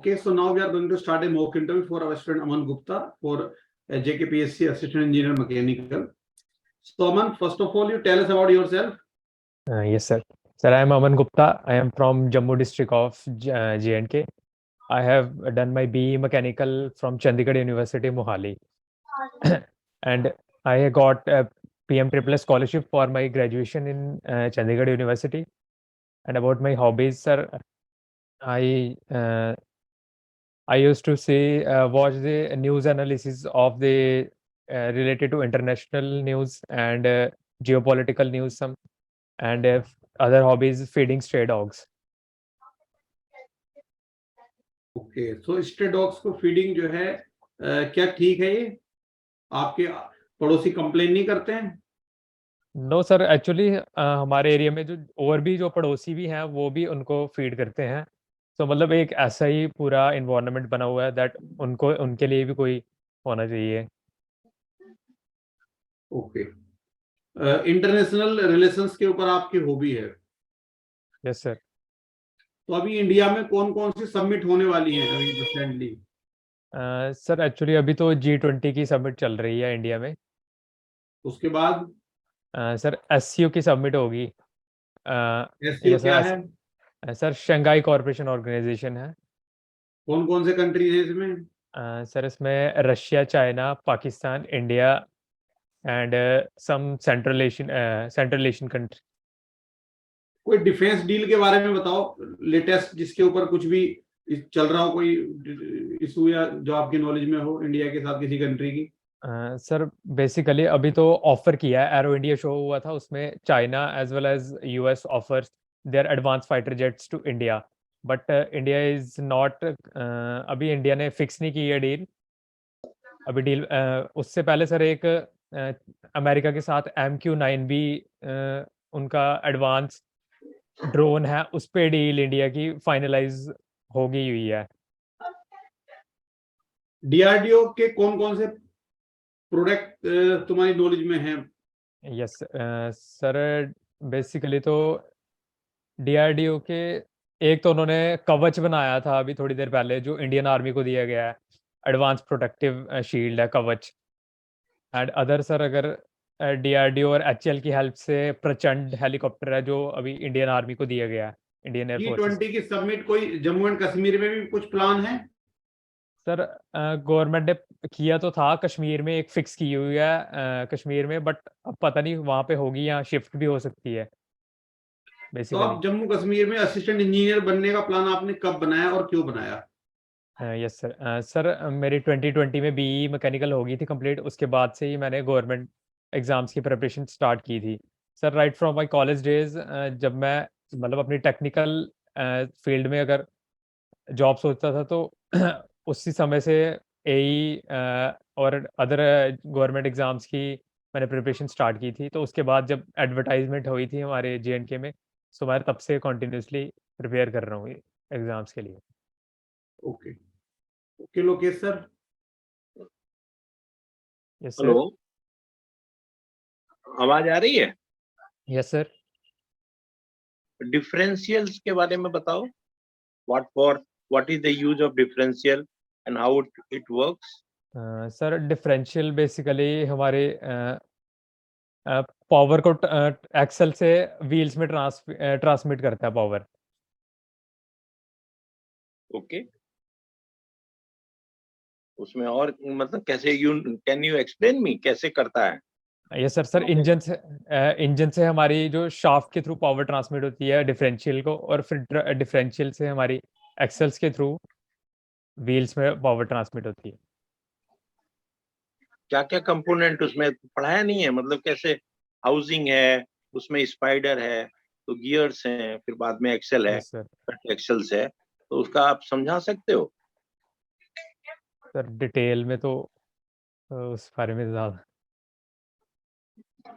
Okay, so now we are going to start a mock interview for our student Aman Gupta for JKPSC Assistant Engineer Mechanical. So Aman, first of all, you tell us about yourself. Yes, sir. Sir, I am Aman Gupta. I am from Jammu district of J&K. I have done my BE Mechanical from Chandigarh University, Mohali. And I got a PM Triple scholarship for my graduation in Chandigarh University. And about my hobbies, sir, I used to watch the news analysis of the related to international news and geopolitical news some, and other hobbies feeding stray dogs. Okay, so stray dogs को feeding जो है क्या ठीक है? ये आपके पड़ोसी complain नहीं करते हैं? नो सर, एक्चुअली हमारे एरिया में जो और भी जो पड़ोसी भी हैं वो भी उनको फीड करते हैं. तो मतलब एक ऐसा ही पूरा इन्वायरमेंट बना हुआ है दैट उनको उनके लिए भी कोई होना चाहिए. ओके, इंटरनेशनल रिलेशंस के ऊपर आपकी हॉबी है. Yes sir. तो अभी इंडिया में कौन कौन सी सबमिट होने वाली हैं अभी रिसेंटली? सर एक्चुअली अभी तो G20 की समिट चल रही है इंडिया में. उसके बाद सर SCO की समिट होगी. एससीओ क्या है? सर शंघाई कॉर्पोरेशन ऑर्गेनाइजेशन है. कौन कौन से कंट्रीज हैं इसमें? सर इसमें Russia, China, Pakistan, India and some central Asian country. कोई डिफेंस डील के बारे में बताओ, लेटेस्ट जिसके ऊपर कुछ भी चल रहा हो, कोई इशू या जो आपकी नॉलेज में हो इंडिया के साथ किसी कंट्री की. सर बेसिकली अभी तो ऑफर किया है, एरो इंडिया शो हुआ था, उसमें China as well as US offers their advance fighter jets to India, but India is not. अभी इंडिया ने फिक्स नहीं की है डील. अभी डील उससे पहले सर एक अमेरिका के साथ MQ-9 भी उनका एडवांस ड्रोन है, उस पे डील इंडिया की फाइनलाइज हो गई हुई है. डीआरडीओ के कौन कौन से प्रोडक्ट तुम्हारी नॉलेज में हैं? यस सर, बेसिकली तो डीआरडीओ के एक तो उन्होंने कवच बनाया था अभी थोड़ी देर पहले, जो इंडियन आर्मी को दिया गया है. एडवांस प्रोटेक्टिव शील्ड है कवच. एंड अदर सर, अगर डीआरडीओ और HAL की हेल्प से प्रचंड हेलीकॉप्टर है जो अभी इंडियन आर्मी को दिया गया है, इंडियन एयरफोर्स. G20 की सबमिट कोई जम्मू एंड कश्मीर में भी कुछ प्लान है? सर गवर्नमेंट ने किया तो था, कश्मीर में एक फिक्स की हुई है कश्मीर में, बट अब पता नहीं वहाँ पे होगी या शिफ्ट भी हो सकती है तो बेसिकली. आप जम्मू कश्मीर में असिस्टेंट इंजीनियर बनने का प्लान आपने कब बनाया और क्यों बनाया? Yes sir. सर मेरी 2020 में BE मैकेनिकल हो गई थी कंप्लीट. उसके बाद से ही मैंने गवर्नमेंट एग्जाम्स की प्रिपरेशन स्टार्ट की थी sir. Right from my college days, जब मैं मतलब अपनी टेक्निकल फील्ड में अगर जॉब सोचता था तो उसी समय से AE और अदर गवर्नमेंट एग्जाम्स की मैंने प्रिपरेशन स्टार्ट की थी. तो उसके बाद जब एडवर्टाइजमेंट हुई थी हमारे J&K में, तो मैं तब से कंटिन्यूसली प्रिपेयर कर रहा हूँ एग्जाम्स के लिए. Okay okay, Lokesh sir. Yes hello, sir. आवाज आ रही है? Yes sir. डिफरेंशियल्स के बारे में बताओ. what is the use of differential and how it works? Sir differential basically हमारे पावर को एक्सल से व्हील्स में ट्रांसमिट करता है पावर. ओके, उसमें और मतलब कैसे, कैन यू एक्सप्लेन मी कैसे करता है? Yes sir. सर इंजन से हमारी जो शाफ्ट के थ्रू पावर ट्रांसमिट होती है डिफरेंशियल को, और फिर डिफरेंशियल से हमारी एक्सल्स के थ्रू व्हील्स में पावर ट्रांसमिट होती है. क्या क्या कंपोनेंट उसमें पढ़ाया नहीं है? मतलब कैसे हाउसिंग है, उसमें स्पाइडर है, तो गियर्स हैं, फिर बाद में एक्सेल है, यस सर. एक्सेल्स है, तो उसका आप समझा सकते हो? सर डिटेल में तो उस बारे में ज़्यादा.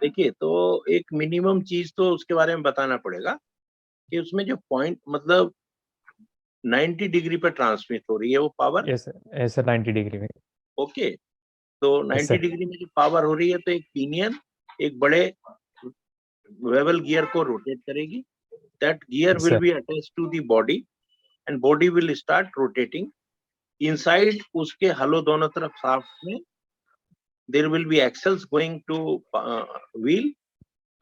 देखिए, तो एक मिनिमम चीज तो उसके बारे में बताना पड़ेगा कि उसमें जो पॉइंट मतलब 90 डिग्री पे ट्रांसमिट हो रही है वो पावर. यस सर 90 डिग्री में. ओके, तो 90 डिग्री में जो पावर हो रही है, तो एक पिनियन एक बड़े वेबल गियर को रोटेट करेगी. That gear Yes, will sir. Be attached to the body and body will start rotating inside उसके हलो दोनों तरफ शाफ्ट में there will be axles going to wheel,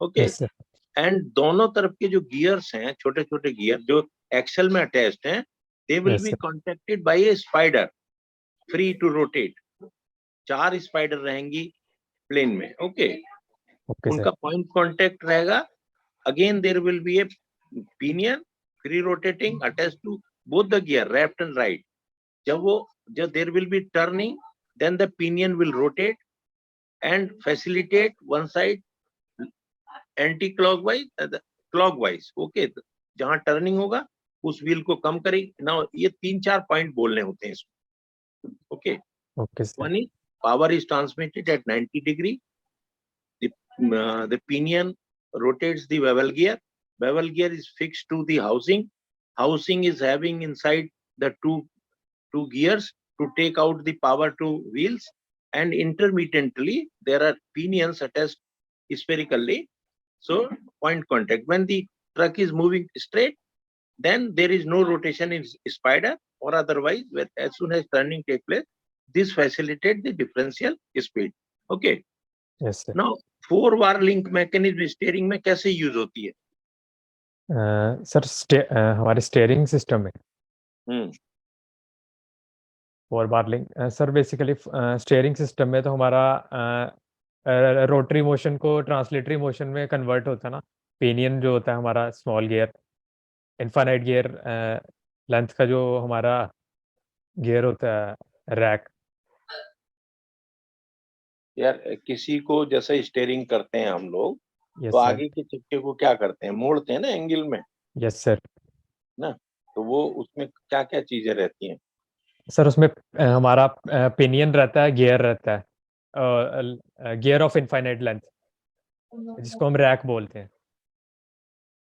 okay, yes sir, and दोनों तरफ के जो गियर्स हैं, छोटे छोटे गियर जो एक्सेल में अटैच्ड हैं, they will yes be sir, contacted by a spider free to rotate. 4 spider रहेंगी प्लेन में, ओके, ओके उनका सर, पॉइंट कांटेक्ट रहेगा। Again there will be a pinion free rotating attached to both the gear left and right. जब there will be turning, then the pinion will rotate and facilitate one side anticlockwise clockwise, okay. जहां turning होगा उस wheel को कम करेगी ना। ये 3-4 point बोलने होते हैं इसमें, okay. Okay sir, One is power is transmitted at 90 degree. The pinion rotates the bevel gear. Bevel gear is fixed to the housing. Housing is having inside the two gears to take out the power to wheels. And intermittently, there are pinions attached spherically. So point contact. When the truck is moving straight, then there is no rotation in spider, or otherwise, as soon as turning take place, this facilitate the differential speed, okay। Yes sir. now 4 bar link mechanism steering में कैसे use होती है? Sir हमारे steering system में हम्म 4 bar link sir basically steering system में तो हमारा रोटरी मोशन को ट्रांसलेटरी मोशन में कन्वर्ट होता है ना। पिनियन जो होता है हमारा small gear, infinite gear length का जो हमारा गियर होता है रैक। यार किसी को जैसे स्टीयरिंग करते हैं हम लोग, यस तो सर, आगे के चक्के को क्या करते हैं, मोड़ते हैं ना एंगल में यस सर। ना। तो वो उसमें क्या क्या चीजें रहती हैं? सर उसमें हमारा पिनियन रहता है, गियर रहता है, गियर ऑफ इनफाइनाइट लेंथ जिसको हम रैक बोलते हैं।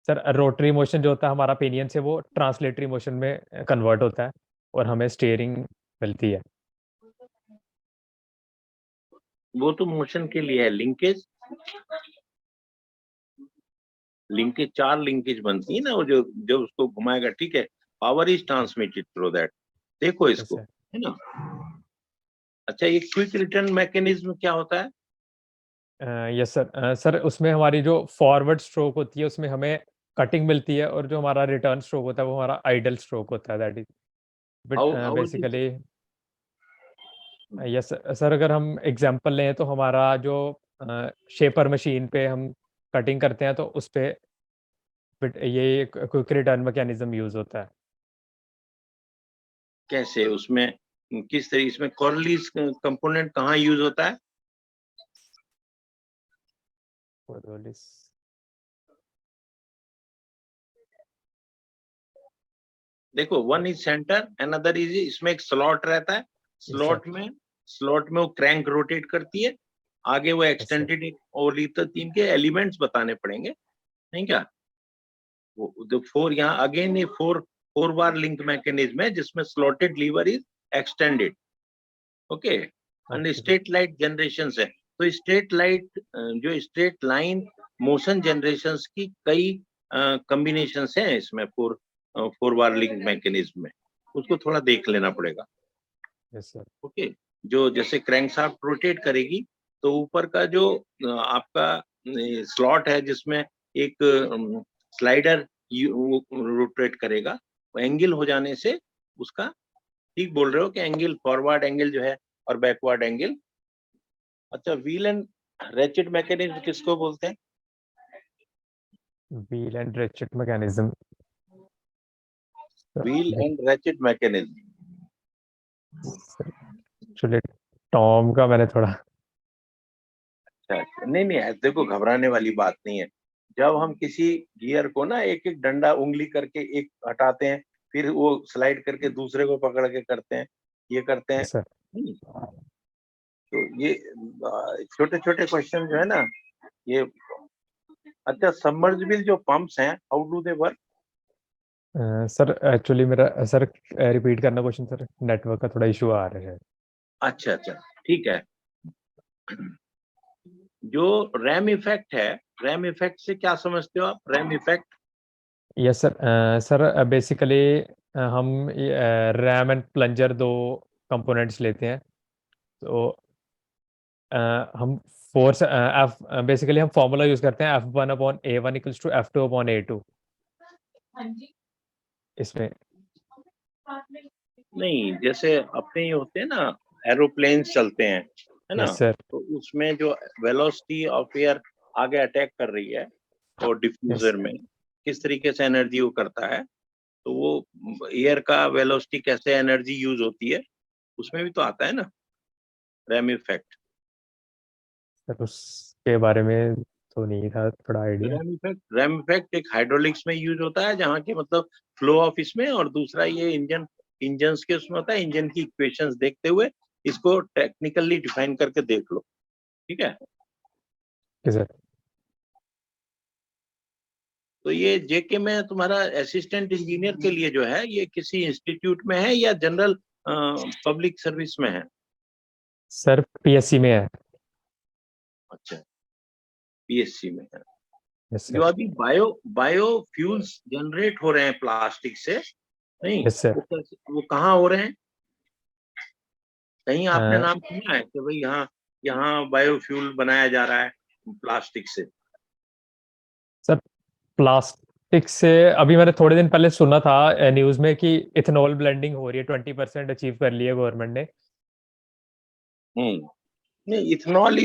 सर रोटरी मोशन जो होता है हमारा पिनियन से, वो ट्रांसलेटरी मोशन में कन्वर्ट होता है और हमें स्टीयरिंग मिलती है। वो तो मोशन के लिए है। लिंकेज, लिंकेज 4 लिंकेज बनती है ना, वो जो जो उसको घुमाएगा, ठीक है। Power is transmitted through that, देखो इसको, सर है ना। अच्छा, ये क्विक रिटर्न मैकेनिज्म क्या होता है? Yes sir. सर उसमें हमारी जो फॉरवर्ड स्ट्रोक होती है उसमें हमें कटिंग मिलती है, और जो हमारा रिटर्न स्ट्रोक होता है वो हमारा आइडल स्ट्रोक होता है, that is but how it is? Basically. Yes sir, अगर हम एग्जांपल लें तो हमारा जो शेपर मशीन पे हम कटिंग करते हैं तो उस पे बट ये क्विक रिटर्न मैकेनिज्म यूज होता है। कैसे उसमें, किस तरीके, इसमें कॉर्लिस कंपोनेंट कहाँ यूज होता है? देखो, one is centre, another is, इसमें एक स्लॉट रहता है। स्लॉट में वो क्रैंक रोटेट करती है, आगे वो एक्सटेंडेड और तो 3 के एलिमेंट्स बताने पड़ेंगे, नहीं क्या? वो जो 4 यहाँ अगेन ये 4 बार लिंक मैकेनिज्म है जिसमें slotted lever is extended, okay. And straight light generation है, तो स्ट्रेट लाइट जो स्ट्रेट लाइन मोशन जनरेशन की कई कॉम्बिनेशन हैं इसमें 4 बार लिंक मैकेनिज्म में, उसको थोड़ा देख लेना पड़ेगा। यस सर, ओके, जो जैसे क्रैंकशाफ्ट रोटेट करेगी तो ऊपर का जो आपका स्लॉट है जिसमें एक स्लाइडर रोटेट करेगा, वो एंगल हो जाने से उसका, ठीक बोल रहे हो कि एंगल, फॉरवर्ड एंगल जो है और बैकवर्ड एंगल। अच्छा, व्हील एंड रेचेट मैकेनिज्म किसको बोलते हैं? Wheel and ratchet mechanism, wheel and ratchet mechanism actually Tom का मैंने थोड़ा नहीं देखो, घबराने वाली बात नहीं है। जब हम किसी गियर को ना एक एक डंडा उंगली करके एक हटाते हैं, फिर वो स्लाइड करके दूसरे को पकड़ के करते हैं, ये करते हैं। सर। तो ये छोटे छोटे क्वेश्चन जो है ना ये। अच्छा, सबमर्जिबल जो पंप्स हैं, how do they work? Sir actually मेरा सर रिपीट करना क्वेश्चन सर, नेटवर्क का थोड़ा इशू आ रहा है। अच्छा, ठीक है। जो रैम इफेक्ट है, रैम इफेक्ट से क्या समझते हो आप? RAM effect, yes sir. Sir basically हम रैम एंड प्लंजर 2 कंपोनेंट्स लेते हैं। तो हम फोर्स एफ बेसिकली हम फॉर्मूला यूज करते हैं F1/A1 इक्वल्स टू F2/A2 इसमें। नहीं, जैसे अपने ये होते हैं ना, एरोप्लेन्स चलते हैं, है ना? Yes sir. तो उसमें जो वेलोसिटी ऑफ एयर आगे अटैक कर रही है और डिफ्यूजर में किस तरीके से एनर्जी वो करता है, तो वो एयर का वेलोसिटी कैसे एनर्जी यूज होती है, उसमें भी तो आता है ना रैम इफेक्ट। सर उसके बारे में तो नहीं था थोड़ा आइडिया। रैम इफेक्ट एक हाइड्रोलिक्स में यूज होता है, जहाँ की मतलब फ्लो ऑफ इसमें, और दूसरा ये इंजन्स के उसमें होता है। इंजन की इक्वेशंस देखते हुए इसको टेक्निकली डिफाइन करके देख लो, ठीक है? सर तो ये जेके में तुम्हारा असिस्टेंट इंजीनियर के लिए जो है, ये किसी इंस्टीट्यूट में है या जनरल पब्लिक सर्विस में है? सर PSC में है। अच्छा, पीएससी में है। यस जो सर। अभी बायोफ्यूल्स जनरेट हो रहे हैं प्लास्टिक से, नहीं यस सर। वो कहाँ हो रहे हैं? कहीं आपने नाम सुना है कि भाई यहाँ यहाँ बायोफ्यूल बनाया जा रहा है प्लास्टिक से? सर प्लास्टिक से अभी मैंने थोड़े दिन पहले सुना था न्यूज में कि इथेनॉल ब्लेंडिंग हो रही है, 20% अचीव कर लिया गवर्नमेंट ने। नहीं, इथेनॉल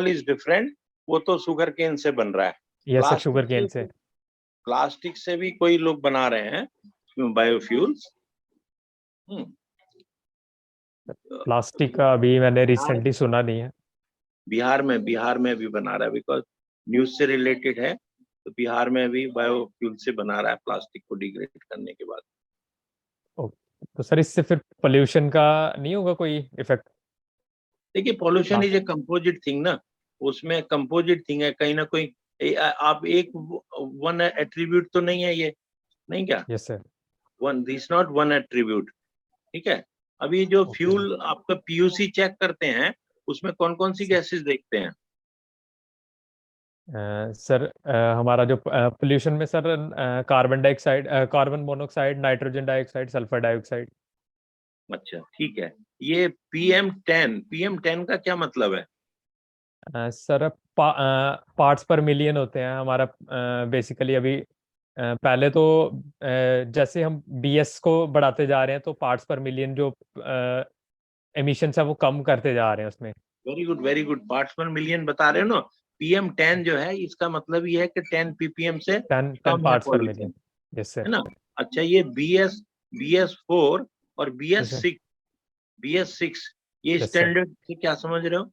इज डिफरेंट, वो तो शुगर केन से बन रहा है। यस सर, शुगर केन से। प्लास्टिक से भी कोई लोग बना रहे हैं बायोफ्यूल्स। प्लास्टिक का अभी मैंने रिसेंटली सुना नहीं है। बिहार में भी बना रहा है, बिकॉज न्यूज से रिलेटेड है। तो बिहार में भी बायोफ्यूल से बना रहा है प्लास्टिक को डिग्रेड करने के बाद। तो सर इससे फिर पोल्यूशन का नहीं होगा कोई इफेक्ट? देखिए, pollution is a composite thing ना, उसमें कंपोजिट थिंग है कहीं ना कोई। आप एक वन एट्रीब्यूट तो नहीं है ये, नहीं क्या? Yes sir. This not one attribute, ठीक है? अभी जो फ्यूल आपका पीयूसी चेक करते हैं, उसमें कौन कौन सी गैसेस देखते हैं? सर हमारा जो पोल्यूशन में sir carbon dioxide, carbon monoxide, nitrogen dioxide, sulphur dioxide. अच्छा, ठीक है। ये PM10 का क्या मतलब है? सर पार्ट्स पर मिलियन होते हैं हमारा। बेसिकली अभी पहले तो जैसे हम BS को बढ़ाते जा रहे हैं तो पार्ट्स पर मिलियन जो एमिशंस है वो कम करते जा रहे हैं उसमें। Very good. पार्ट्स पर मिलियन बता रहे हो ना? PM10 जो है, इसका मतलब ये है कि 10 ppm से 10 कम है पार्ट्स पर पॉल्यूशन, मिलियन। यस है सर। ना? अच्छा, ये BS4 और BS6 ये यस सर। स्टैंडर्ड से क्या समझ रहे हो?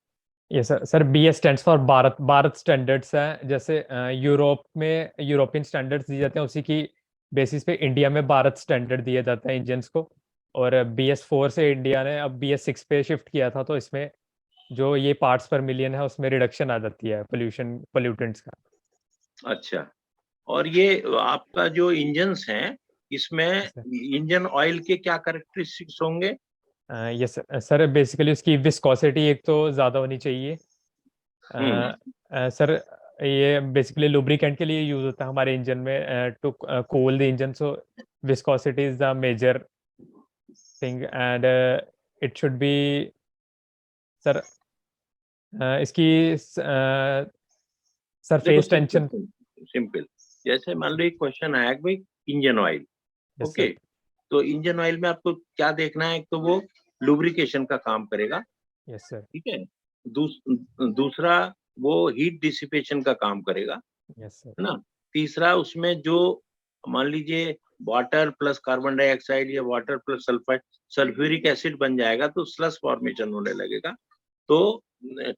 Yes sir. Sir BS stands for Bharat standards है। जैसे यूरोप में यूरोपियन स्टैंडर्ड्स दिए जाते हैं, उसी की बेसिस पे इंडिया में भारत स्टैंडर्ड दिया जाता है इंजन्स को। और BS4 से इंडिया ने अब BS6 पे शिफ्ट किया था, तो इसमें जो ये पार्ट्स पर मिलियन है उसमें रिडक्शन आ जाती है पोल्यूटेंट्स का। अच्छा, और ये आपका जो इंजन्स हैं, इसमें इंजन ऑयल के क्या कैरेक्टरिस्टिक्स होंगे? Yes sir. बेसिकली उसकी विस्कोसिटी एक तो ज़्यादा होनी चाहिए। सर ये बेसिकली लुब्रिकेंट के लिए यूज होता है हमारे इंजन में, to cool the engine. So viscosity is the major thing and it should be sir इसकी सरफेस टेंशन। सिंपल, जैसे मान लो एक क्वेश्चन आया कि भाई इंजन ऑयल, ओके, तो इंजन ऑयल में आपको क्या देखना है? तो वो लुब्रिकेशन का काम करेगा, यस सर। ठीक है। दूसरा, वो हीट डिसिपेशन का काम करेगा, यस सर। है ना? तीसरा, उसमें जो मान लीजिए वाटर प्लस कार्बन डाइऑक्साइड या वाटर प्लस सल्फ्यूरिक एसिड बन जाएगा, तो स्लश फॉर्मेशन होने लगेगा। तो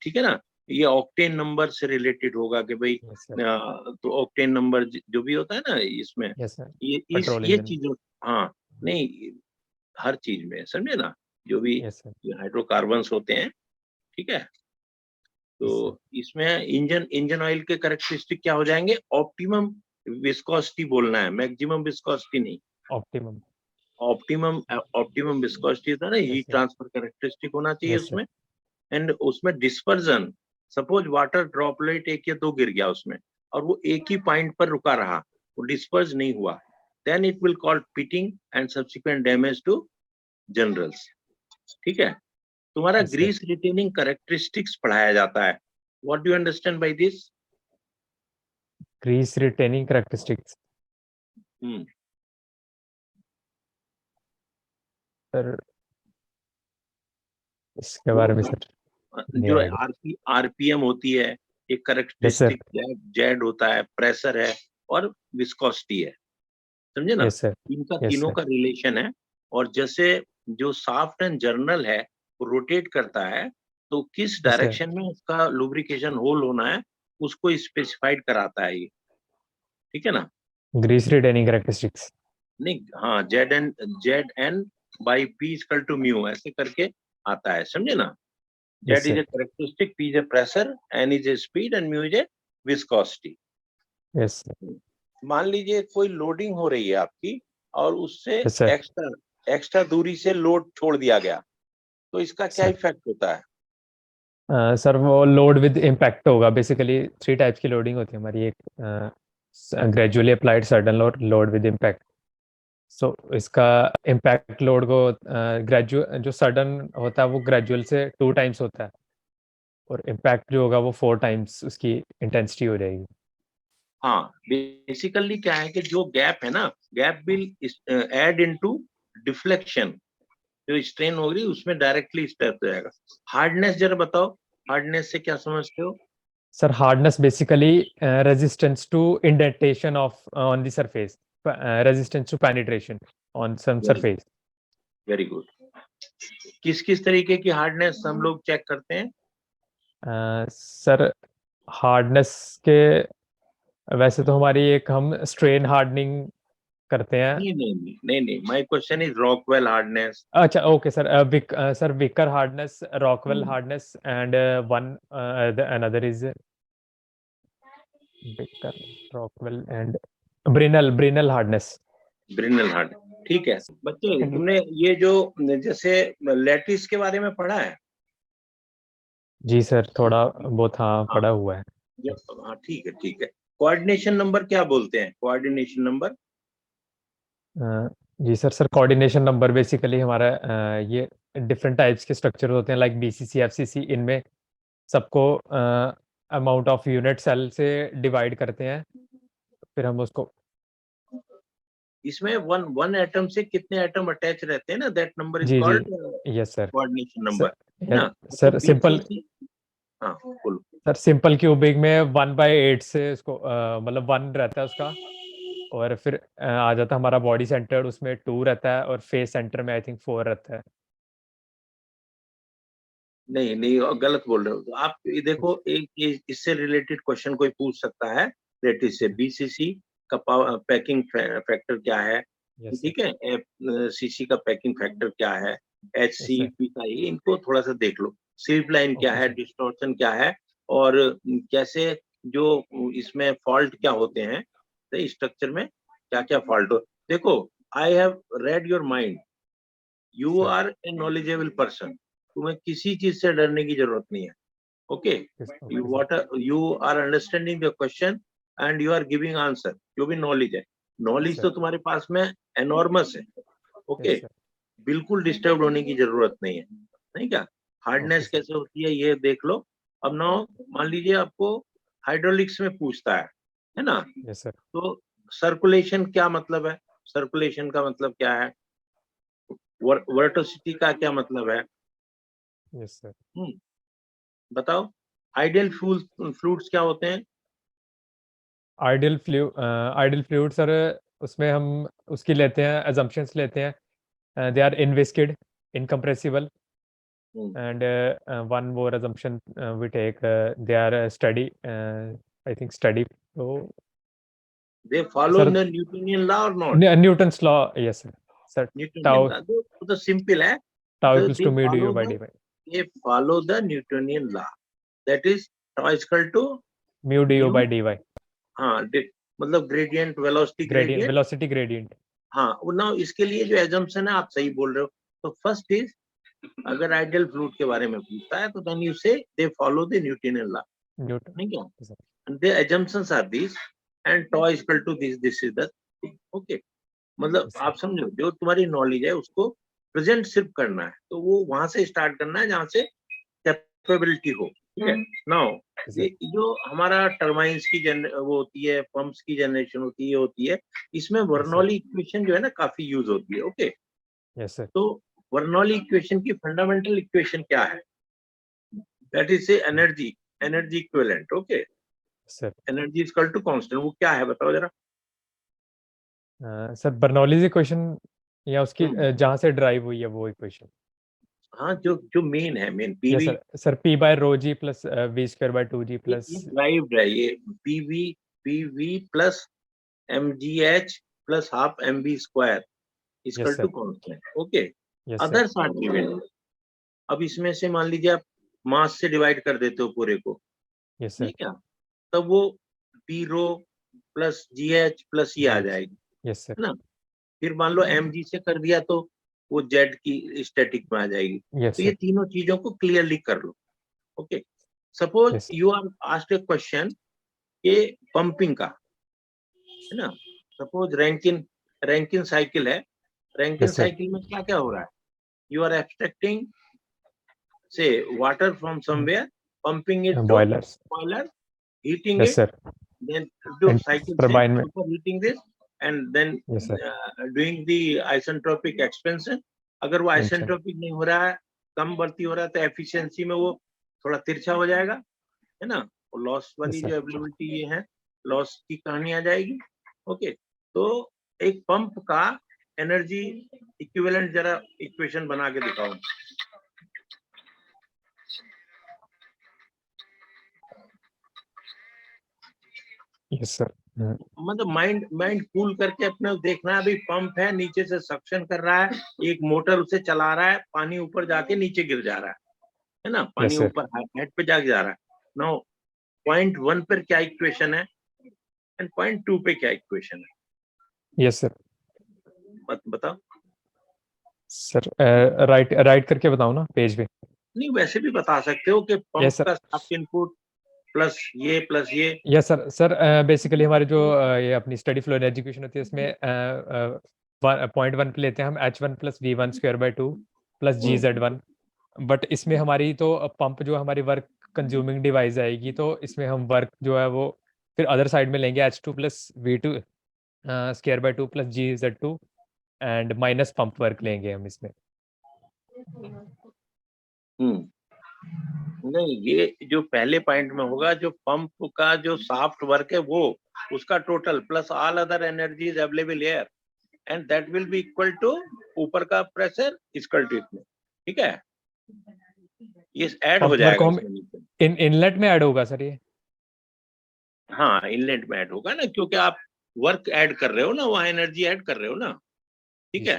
ठीक है ना, ये ऑक्टेन नंबर से रिलेटेड होगा कि भाई तो ऑक्टेन नंबर जो भी होता है ना इसमें, यस सर। ये चीजों, हाँ, नहीं, हर चीज में समझे ना, जो भी हाइड्रोकार्बन्स होते हैं, ठीक है। तो इसमें इंजन ऑयल के कैरेक्टरिस्टिक क्या हो जाएंगे? ऑप्टिमम विस्कोसिटी बोलना है, मैक्सिमम विस्कोसिटी नहीं, ऑप्टिमम। ऑप्टिमम विस्कोसिटी था ना, हीट ट्रांसफर कैरेक्टरिस्टिक होना चाहिए उसमें। एंड उसमें डिस्पर्जन, सपोज वाटर ड्रॉपलेट 1 या 2 गिर गया उसमें और वो एक ही पॉइंट पर रुका रहा, वो डिस्पर्ज नहीं हुआ, then it will call pitting and subsequent damage to generals. ठीक है, तुम्हारा Yes, sir. Grease retaining characteristics पढ़ाया जाता है. What do you understand by this? Grease retaining characteristics. Sir इसके बारे में सर नहीं जो आएगा। आरपीएम होती है, एक Yes, sir. कैरेक्टरिस्टिक जेड होता है, प्रेशर है और विस्कोसिटी है, समझे ना? Yes, sir. इनका Yes, तीनों sir. का रिलेशन है. और जैसे जो साफ्ट एंड जर्नल है वो रोटेट करता है, तो किस Yes, sir. डायरेक्शन में उसका लुब्रिकेशन होल होना है उसको स्पेसिफाइड कराता है ये, ठीक है ना? Grease retaining characteristics. नहीं, हाँ, Z N by P equal to mu ऐसे करके आता है, समझे ना? Yes, Z is sir. A characteristic, P is a pressure, N is a speed and mu is a viscosity. Yes, sir. मान लीजिए कोई लोडिंग हो रही है आपकी और उससे Yes, sir. एक्स्ट्रा दूरी से लोड छोड़ दिया गया, तो इसका क्या Sir. इफेक्ट होता है? सर वो लोड विद इम्पैक्ट होगा. बेसिकली 3 टाइप्स की लोडिंग होती है हमारी. एक gradually applied, sudden load with impact. So इसका इम्पैक्ट लोड को ग्रेजुअल जो सडन होता है वो ग्रेजुअल से 2 टाइम्स होता है, और इम्पैक्ट जो होगा वो 4 टाइम्स उसकी इंटेंसिटी हो जाएगी. हाँ, बेसिकली क्या है कि जो गैप है ना, gap will add into deflection. जो स्ट्रेन हो रही है उसमें डायरेक्टली स्टेप हो जाएगा. हार्डनेस जरा बताओ, हार्डनेस से क्या समझते हो? Sir hardness basically resistance to indentation of on the surface, resistance to penetration on some surface. Very good. किस किस तरीके की हार्डनेस हम लोग चेक करते हैं? सर हार्डनेस के वैसे तो हमारी एक हम स्ट्रेन हार्डनिंग करते हैं. नहीं, my question is Rockwell hardness. अच्छा, okay sir. Sir Vicker hardness, Rockwell hardness, and one another is Vicker, Rockwell and Brinell hardness. Brinell hard. ठीक है बच्चों, तुमने ये जो जैसे लैटिस के बारे में पढ़ा है? जी सर, थोड़ा बहुत हाँ पढ़ा हुआ है. हाँ, ठीक है. कोऑर्डिनेशन नंबर क्या बोलते हैं? Coordination number? जी सर कोऑर्डिनेशन नंबर बेसिकली हमारा ये डिफरेंट टाइप्स के स्ट्रक्चर होते हैं, लाइक बीसीसी, एफसीसी. इनमें सबको अमाउंट ऑफ यूनिट सेल से डिवाइड करते हैं, फिर हम उसको. इसमें वन एटम से कितने एटम अटैच रहते हैं ना, that number is G called yes sir. Coordination number, है ना? Sir simple. हाँ, बोलो. सर सिंपल क्यूबिक में 1/8 से उसको मतलब 1 रहता है उसका, और फिर आ जाता है हमारा बॉडी सेंटर, उसमें 2 रहता है, और फेस सेंटर में आई थिंक 4 रहता है. नहीं, गलत बोल रहे हो. तो आप ये देखो, एक इससे रिलेटेड क्वेश्चन कोई पूछ सकता है लैटिस से. बीसीसी का पैकिंग फैक्टर क्या है? ठीक है. सीसी का पैकिंग फैक्टर क्या है? एचसीपी का, ये इनको थोड़ा सा देख लो. स्लिप लाइन क्या है? डिस्टॉर्शन क्या है? और कैसे जो इसमें फॉल्ट क्या होते हैं, तो स्ट्रक्चर में क्या क्या फॉल्ट हो. देखो, I have read your mind. You are a knowledgeable person. तुम्हें किसी चीज से डरने की जरूरत नहीं है. Okay, you are understanding the question and you are giving answer. जो भी नॉलेज है, नॉलेज तो तुम्हारे पास में एनॉर्मस है. ओके, बिल्कुल डिस्टर्ब होने की जरूरत नहीं है. नहीं क्या? हार्डनेस कैसे होती है ये देख लो. अब ना मान लीजिए आपको हाइड्रोलिक्स में पूछता है ना? Yes sir. तो सर्कुलेशन क्या मतलब है? सर्कुलेशन का मतलब क्या है? वर्टोसिटी का क्या मतलब है? Yes sir. बताओ. आइडियल फ्लूइड्स क्या होते हैं? आइडियल फ्लूइड सर, उसमें हम उसकी लेते हैं, assumptions लेते हैं. They are inviscid, incompressible, and one more assumption we take, they are steady, I think steady. So they follow sir, the Newtonian law or not? Newton's law, yes sir. Newtonian law तो simple है. Tau equals to mu du by dy. They follow the Newtonian law, that is tau is equal to mu du by dy. हाँ, मतलब gradient, velocity gradient. हाँ, ना इसके लिए जो assumption है आप सही बोल रहे हो. तो फर्स्ट इज, अगर आइडियल फ्लूइड के बारे में पूछता है तो then you say they follow the Newtonian law. नहीं क्या? And the assumptions are this, and tau is equal to this is the thing. Okay, मतलब Yes, आप समझो, जो तुम्हारी नॉलेज है उसको प्रेजेंट सिर्फ करना है, तो वो वहां से स्टार्ट करना है जहां से कैपेबिलिटी हो, ठीक है। नाउ yes, ये sir. जो हमारा टर्बाइंस की वो होती है, पंप्स की जनरेशन होती है, इसमें बर्नौली इक्वेशन जो है ना काफी यूज होती है। Okay, Yes, sir. तो बर्नौली इक्वेशन की फंडामेंटल इक्वेशन क्या है? That is say energy equivalent. Okay, Yes, sir. Energy is equal to constant, वो क्या है बताओ जरा। सर बर्नौलीज इक्वेशन या उसकी जहाँ से ड्राइव हुई है वो इक्वेशन। हाँ, जो जो मेन है, main yes PV, sir P by rho g plus V square by 2G plus. ये ड्राइव्ड है, ये PV plus mgh plus half mv square equal yes to sir. Constant. Okay, yes sir. Others are given. अब इसमें से मान लीजिए आप मास से डिवाइड कर देते हो पूरे को, यस सर। ठीक है, तब वो p रो प्लस gh प्लस ये आ जाएगी, यस सर। है ना। फिर मान लो mg से कर दिया तो वो z की स्टैटिक में आ जाएगी। यस तो ये सर। तीनों चीजों को क्लियरली कर लो। Okay, suppose yes you are asked a question के पंपिंग का, है ना। सपोज रैंकिन साइकिल है, रैंकिन यस सर। साइकिल में क्या क्या हो रहा है? यू आर एक्सट्रैक्टिंग से water from somewhere, pumping it to boilers. Boiler, heating yes it, sir. then do and cycle say turbine में। superheating this and then yes sir. doing the isentropic expansion। अगर वो अच्छा। isentropic नहीं हो रहा है, कम बढ़ती हो रहा है, तो एफिशिएंसी में वो थोड़ा तिरछा हो जाएगा, है ना। और लॉस वाली Yes, जो sir. अवेलेबिलिटी ये है, लॉस की कहानी आ जाएगी। ओके, तो एक पंप का एनर्जी इक्विवेलेंट जरा इक्वेशन बना के दिखाओ। Yes, sir. मतलब माइंड कूल करके अपने देखना है। अभी पंप है, नीचे से सक्शन कर रहा है, एक मोटर उसे चला रहा है, पानी ऊपर जाके नीचे गिर जा रहा है ना, पानी Yes, sir. ऊपर हेड पे जाके जा रहा है। नाउ पॉइंट 1 पर क्या इक्वेशन है एंड पॉइंट 2 पे क्या इक्वेशन है? Yes, sir. बताओ। सर राइट करके बताओ ना पेज पे। नहीं, वैसे भी बता सकते हो कि पंप Yes, sir. का साफ्ट इनपुट प्लस ये। Yes sir. सर बेसिकली हमारे जो ये अपनी स्टडी फ्लो एंड एजुकेशन होती है उसमें पॉइंट 1 पे लेते हैं हम H1 plus V1 square by 2 plus GZ1। But इसमें हमारी तो पंप जो हमारी वर्क कंज्यूमिंग डिवाइस आएगी, तो इसमें हम वर्क जो है वो फिर अदर साइड में लेंगे H2 plus V2 square by 2 plus GZ2 and minus pump work लेंगे हम इसमें। नहीं, ये जो पहले पॉइंट में होगा, जो पंप का जो साफ्ट वर्क है वो उसका total plus all other energies available here and that will be equal to ऊपर का प्रेशर इक्वल टू इतना, ठीक है। ये ऐड हो पंप वर्क जाएगा हम इसमें नीचे। इनलेट में ऐड होगा सर ये। हाँ, इनलेट में ऐड होगा ना, क्योंकि आप वर्क ऐड कर रहे हो ना, वहां एनर्जी ऐड कर रहे हो ना, ठीक है।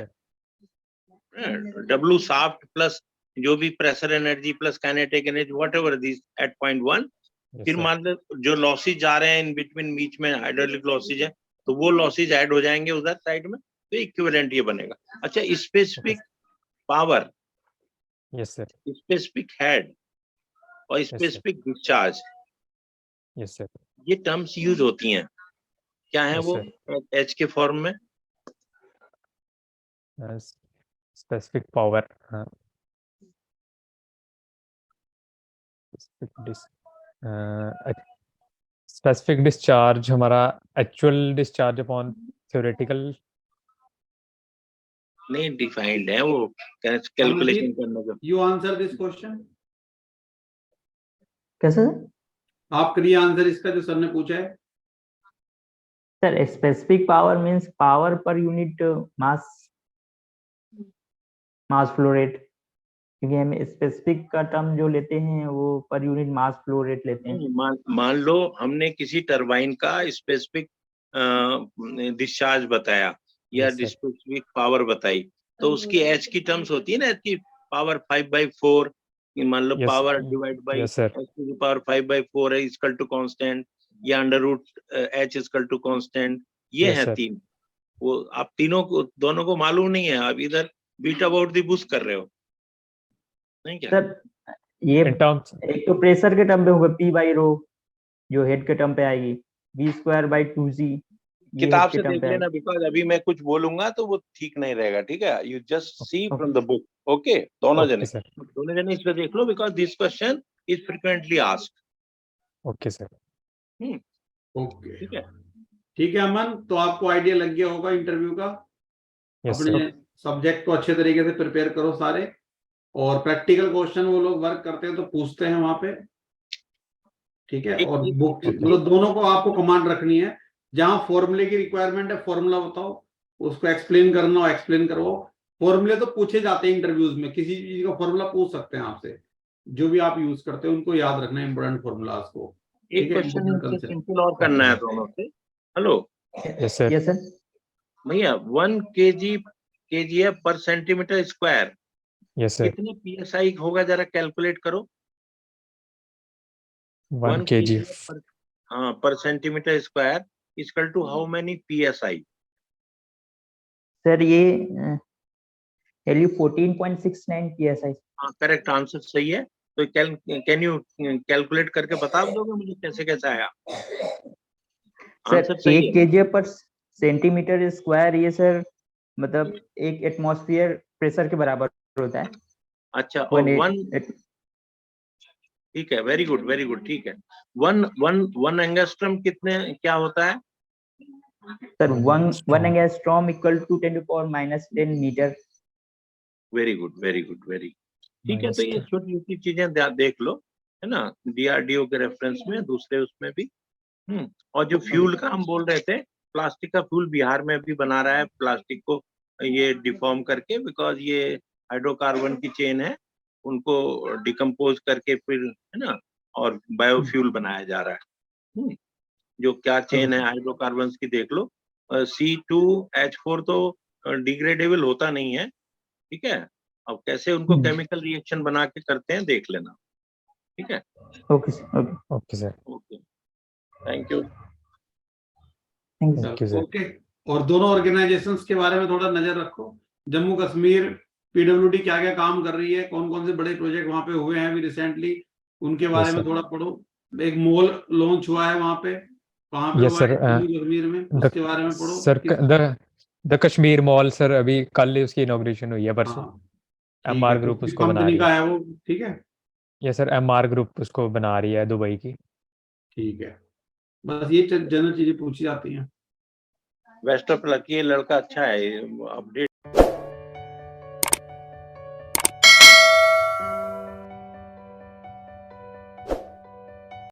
W साफ्ट प्लस जो भी pressure energy plus kinetic energy what ever this eight point 1। फिर मान लो जो लॉसेज जा रहे हैं इन बिटवीन, बीच में हाइड्रोलिक लॉसेज है, तो वो लॉसेज ऐड हो जाएंगे उधर साइड में, तो इक्विवेलेंट ये बनेगा। अच्छा, specific power, yes sir. Specific head और स्पेसिफिक डिस्चार्ज, यस सर। ये टर्म्स यूज होती हैं। क्या है Yes, वो एच के फॉर्म में? Specific power. स्पेसिफिक डिस्चार्ज हमारा एक्चुअल डिस्चार्ज अपॉन थ्योरेटिकल। नहीं डिफाइंड है वो, कैलकुलेशन करने का। You answer this question. कैसे आप करिए आंसर इसका जो सर ने पूछा है। Sir? Specific power means power per unit mass flow rate, क्योंकि हम स्पेसिफिक का टर्म जो लेते हैं वो per unit mass flow rate लेते हैं। मान लो हमने किसी टरबाइन का स्पेसिफिक डिस्चार्ज बताया या Yes, sir. स्पेसिफिक पावर बताई, तो उसकी एच की टर्म्स होती है ना, एच की पावर 5/4, मान लो Yes, power divide by yes, sir. H की पावर 5/4 है इक्वल टू कांस्टेंट, या under root H equal to constant. ये Yes, है sir. तीन। वो आप तीनों को, दोनों को मालूम नहीं है, आप इधर बीट अबाउट द बुश कर रहे हो, नहीं क्या? सर ये In terms, एक तो प्रेशर के टर्म पे होगा P बाई रो, जो हेड के टर्म पे आएगी, V स्क्वायर बाई 2G, ये किताब इसके से टर्म देख पे लेना, बिकॉज अभी मैं कुछ बोलूंगा तो वो ठीक नहीं रहेगा, ठीक है। You just see from the book, okay. दोनों ओके जने सर, दोनों जने इस पे देख लो, because this question is frequently asked. Okay sir. Okay, ठीक है। ठीक है अमन, तो आपको आइडिया लग गया होगा इंटरव्यू का। यस अपने सर। सब्जेक्ट को अच्छे तरीके से प्रिपेयर करो सारे, और प्रैक्टिकल क्वेश्चन वो लोग वर्क करते हैं तो पूछते हैं वहां पे, ठीक है। एक और एक बुक एक मतलब दोनों को आपको कमांड रखनी है। जहां फॉर्मूले की रिक्वायरमेंट है फॉर्मूला बताओ, उसको एक्सप्लेन करना हो एक्सप्लेन करो। फॉर्मूले तो पूछे जाते हैं इंटरव्यूज में, किसी चीज का फॉर्मूला पूछ सकते हैं आपसे, जो भी आप यूज करते हो उनको याद रखना, इंपोर्टेंट फॉर्मूलाज को, एक ठीक है, क्वेश्चन इंपोर्टेंट इनसे कंसेप्ट। सिंपल और करना है दोनों से। Hello yes sir. Yes sir. भैया, 1 kgf पर सेंटीमीटर स्क्वायर यस सर। कितने psi होगा, जरा कैलकुलेट करो। 1 kg पर, हाँ, पर centimetre square equal to how many psi? Sir ये वैल्यू 14.69 psi। हाँ, करेक्ट आंसर सही है। तो कैन यू कैलकुलेट करके बता दोगे मुझे कैसे कैसे आया? सर आंसर सही 1 है। kg पर सेंटीमीटर स्क्वायर, ये सर मतलब एक एटमॉस्फेयर प्रेशर के बराबर होता है। अच्छा, और ठीक है, वेरी गुड वेरी गुड, ठीक है। वन एंगस्ट्रम कितने क्या होता है? सर 1 angstrom equal to 10⁻⁻10 metre. Very good very good very, ठीक है। तो ये -10। छोटी छोटी चीजें देख लो, है ना, DRDO के रेफरेंस में, दूसरे उसमें भी। और जो फ्यूल का हम बोल रहे थे, प्लास्टिक का फ्यूल बिहार में भी बना रहा है, प्लास्टिक को ये डिफॉर्म करके, बिकॉज ये हाइड्रोकार्बन की चेन है, उनको डिकम्पोज करके फिर, है ना, और बायोफ्यूल बनाया जा रहा है। जो क्या चेन है हाइड्रोकार्बन की, देख लो। C2H4 तो डिग्रेडेबल होता नहीं है, ठीक है। अब कैसे उनको केमिकल रिएक्शन बना के करते हैं देख लेना, ठीक है। Okay sir. Okay okay sir. Okay, thank you. Thank you. Thank you sir. Okay, और दोनों ऑर्गेनाइजेशंस के बारे में थोड़ा नजर रखो। जम्मू कश्मीर PWD क्या क्या काम कर रही है, कौन कौन से बड़े प्रोजेक्ट वहां पे हुए हैं अभी रिसेंटली, उनके बारे यस में सर। थोड़ा पढ़ो। एक मॉल लॉन्च हुआ है वहां पे, कहाँ पे यस हुआ सर। है, जम्मू कश्मीर में, उसके बारे में पढ़ो। Sir the Kashmir mall sir, अभी कल ही उसकी इनॉग्रेशन हुई है, परसों। हाँ ठीक MR है, ग्रुप किस उसको बना कंपनी रही का है। है वो, ठीक है। यस सर, MR ग्रुप उसको बना रही है, दुबई की। ठीक है, बस ये जनरल चीजें पूछी जाती हैं। बेस्ट ऑफ लक, ये लड़का अच्छा है, अपडेट